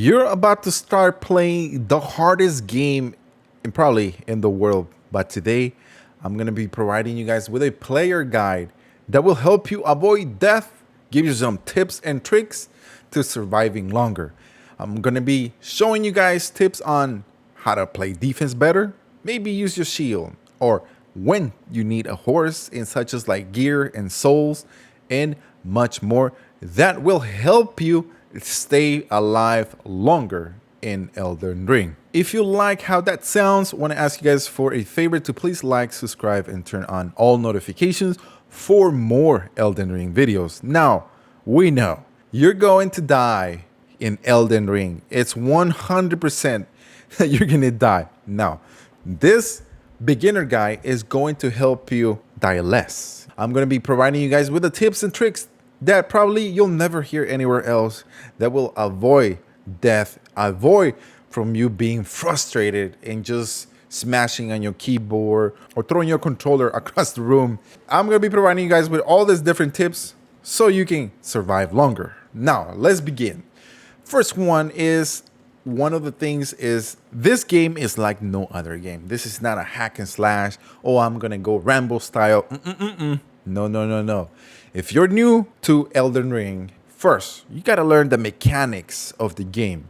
You're about to start playing the hardest game probably in the world, but today I'm going to be providing you guys with a player guide that will help you avoid death, give you some tips and tricks to surviving longer. I'm going to be showing you guys tips on how to play defense better, maybe use your shield, or when you need a horse in such as like gear and souls and much more that will help you stay alive longer in Elden Ring. If you like how that sounds, I want to ask you guys for a favor to please like, subscribe, and turn on all notifications for more Elden Ring videos. Now, we know you're going to die in Elden Ring. It's 100% that you're going to die. Now, this beginner guide is going to help you die less. I'm going to be providing you guys with the tips and tricks that probably you'll never hear anywhere else that will avoid death, avoid from you being frustrated and just smashing on your keyboard or throwing your controller across the room. I'm going to be providing you guys with all these different tips so you can survive longer. Now, let's begin. First one is, one of the things is this game is like no other game. This is not a hack and slash. Oh, I'm going to go Rambo style. No. If you're new to Elden Ring, first, you got to learn the mechanics of the game.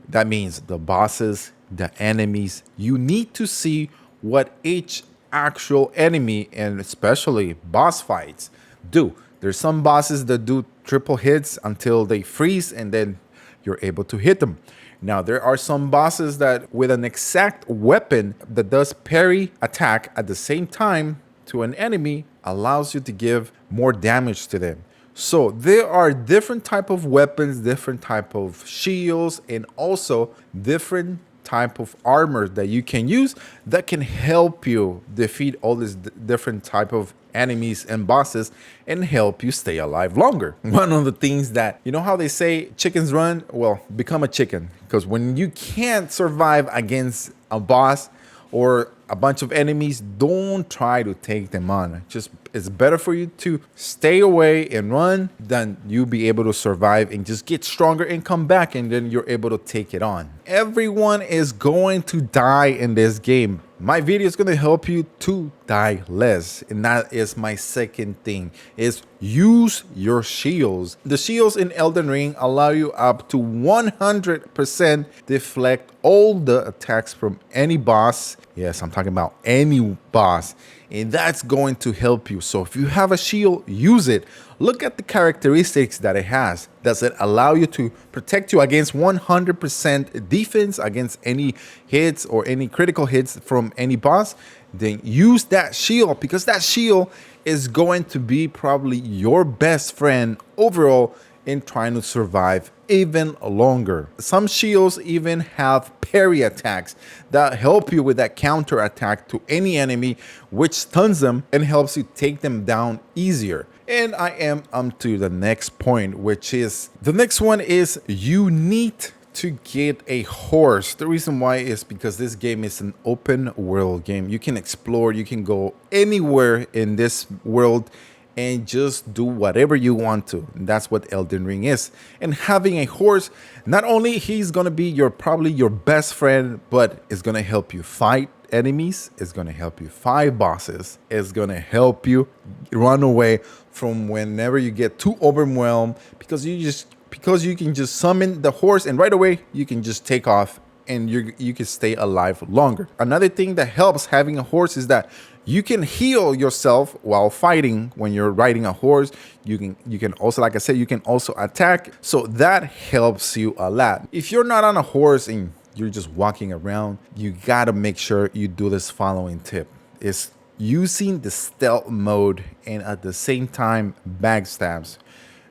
That means the bosses, the enemies. You need to see what each actual enemy and especially boss fights do. There's some bosses that do triple hits until they freeze and then you're able to hit them. Now, there are some bosses that with an exact weapon that does parry attack at the same time to an enemy allows you to give more damage to them. So there are different type of weapons, different type of shields, and also different type of armor that you can use that can help you defeat all these different type of enemies and bosses and help you stay alive longer. One of the things that, you know how they say chickens run? Well, become a chicken, because when you can't survive against a boss or a bunch of enemies, don't try to take them on. Just it's better for you to stay away and run than you be able to survive and just get stronger and come back and then you're able to take it on. Everyone is going to die in this game. My video is going to help you to die less, and that is my second thing, is use your shields. The shields in Elden Ring allow you up to 100% deflect all the attacks from any boss. Yes, I'm talking about any boss, and that's going to help you. So if you have a shield, use it. Look at the characteristics that it has. Does it allow you to protect you against 100% defense against any hits or any critical hits from any boss? Then use that shield, because that shield is going to be probably your best friend overall in trying to survive even longer. Some shields even have parry attacks that help you with that counter attack to any enemy, which stuns them and helps you take them down easier. And I am to the next point, which is the next one is you need to get a horse. The reason why is because this game is an open world game. You can explore, you can go anywhere in this world and just do whatever you want to. And that's what Elden Ring is. And having a horse, not only he's gonna be probably your best friend, but it's gonna help you fight enemies, it's gonna help you fight bosses, it's gonna help you run away from whenever you get too overwhelmed, because you can just summon the horse and right away you can just take off and you can stay alive longer. Another thing that helps having a horse is that you can heal yourself while fighting. When you're riding a horse, you can also, like I said, you can also attack. So that helps you a lot. If you're not on a horse and you're just walking around, you gotta make sure you do this following tip. It's using the stealth mode and at the same time backstabs.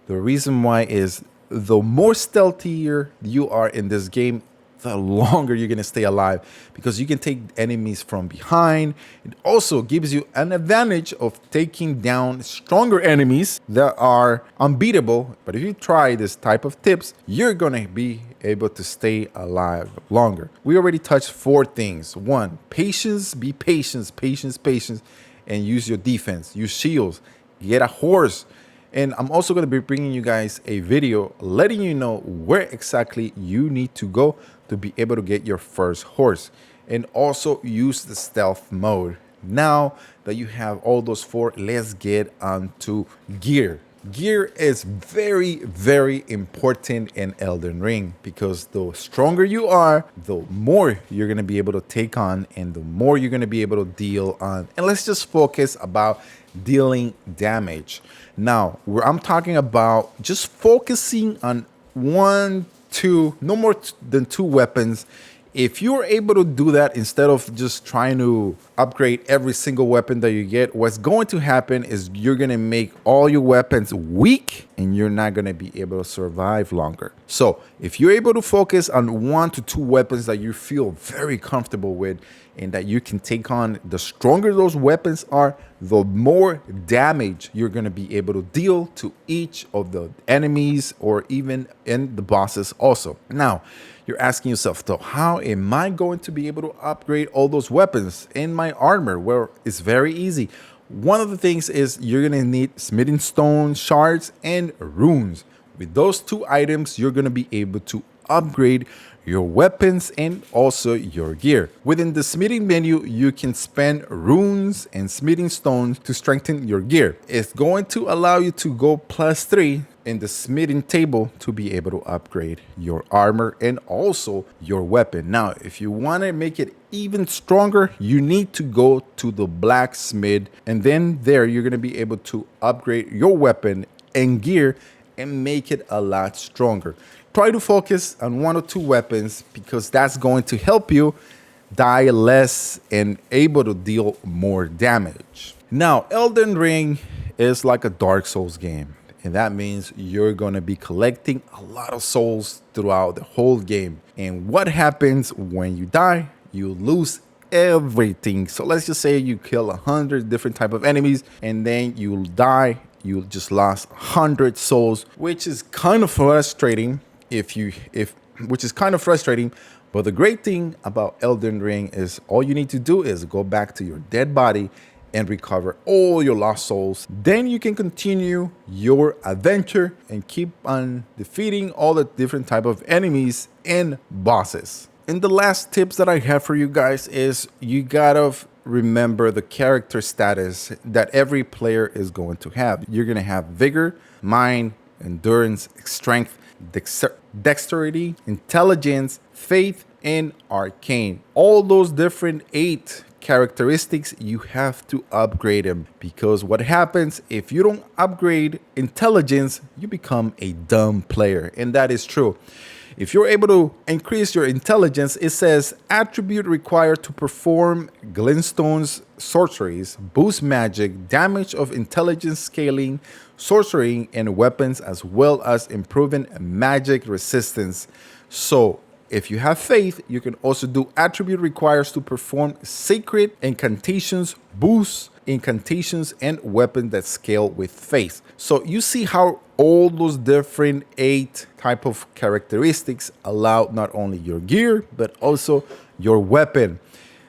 The reason why is the more stealthier you are in this game, the longer you're going to stay alive, because you can take enemies from behind. It also gives you an advantage of taking down stronger enemies that are unbeatable. But if you try this type of tips, you're going to be able to stay alive longer. We already touched 4 things. 1, patience, be patient, patience, and use your defense, use shields, get a horse, And I'm also going to be bringing you guys a video letting you know where exactly you need to go to be able to get your first horse, and also use the stealth mode. Now that you have all those four, let's get onto gear. Gear is very, very important in Elden Ring, because the stronger you are, the more you're going to be able to take on and the more you're going to be able to deal on. And let's just focus about dealing damage. Now, where I'm talking about just focusing on one, two, no more than two weapons. If you're able to do that instead of just trying to upgrade every single weapon that you get, what's going to happen is you're going to make all your weapons weak and you're not going to be able to survive longer. So if you're able to focus on 1 to 2 weapons that you feel very comfortable with and that you can take on, the stronger those weapons are, the more damage you're going to be able to deal to each of the enemies or even in the bosses also. Now, you're asking yourself, though, how am I going to be able to upgrade all those weapons in my armor? Well, it's very easy. One of the things is you're going to need smithing stone shards and runes. With those 2 items, you're going to be able to upgrade your weapons and also your gear. Within the smithing menu, you can spend runes and smithing stones to strengthen your gear. It's going to allow you to go +3 in the smithing table to be able to upgrade your armor and also your weapon. Now, if you want to make it even stronger, you need to go to the blacksmith, and then there you're going to be able to upgrade your weapon and gear and make it a lot stronger. Try to focus on 1 or 2 weapons, because that's going to help you die less and able to deal more damage. Now, Elden Ring is like a Dark Souls game, and that means you're going to be collecting a lot of souls throughout the whole game. And what happens when you die? You lose everything. So let's just say you kill 100 different type of enemies and then you die. You just lost 100 souls, which is kind of frustrating. Which is kind of frustrating. But the great thing about Elden Ring is all you need to do is go back to your dead body and recover all your lost souls. Then you can continue your adventure and keep on defeating all the different type of enemies and bosses. And the last tips that I have for you guys is you gotta remember the character status that every player is going to have. You're gonna have vigor, mind, endurance, strength, dexterity, intelligence, faith, and arcane. All those different 8 characteristics, you have to upgrade them, because what happens if you don't upgrade intelligence, you become a dumb player. And that is true. If you're able to increase your intelligence, it says attribute required to perform glintstone's sorceries, boost magic, damage of intelligence scaling, sorcering, and weapons, as well as improving magic resistance. So if you have faith, you can also do attribute requires to perform sacred incantations, boost incantations, and weapons that scale with faith. So you see how all those different 8 type of characteristics allow not only your gear, but also your weapon.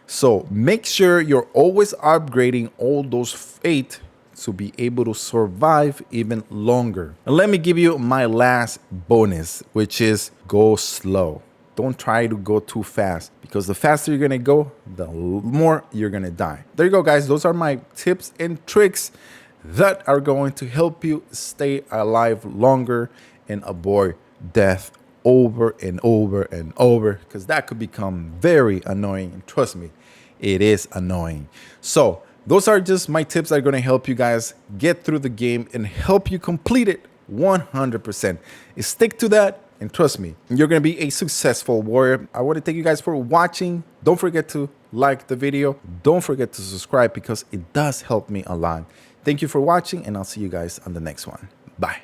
So make sure you're always upgrading all those 8 to be able to survive even longer. And let me give you my last bonus, which is go slow. Don't try to go too fast, because the faster you're gonna go, the more you're gonna die. There you go, guys. Those are my tips and tricks that are going to help you stay alive longer and avoid death over and over and over, because that could become very annoying. And trust me, it is annoying. So those are just my tips that are going to help you guys get through the game and help you complete it 100%. Stick to that, and trust me, you're going to be a successful warrior. I want to thank you guys for watching. Don't forget to like the video. Don't forget to subscribe, because it does help me a lot. Thank you for watching, and I'll see you guys on the next one. Bye.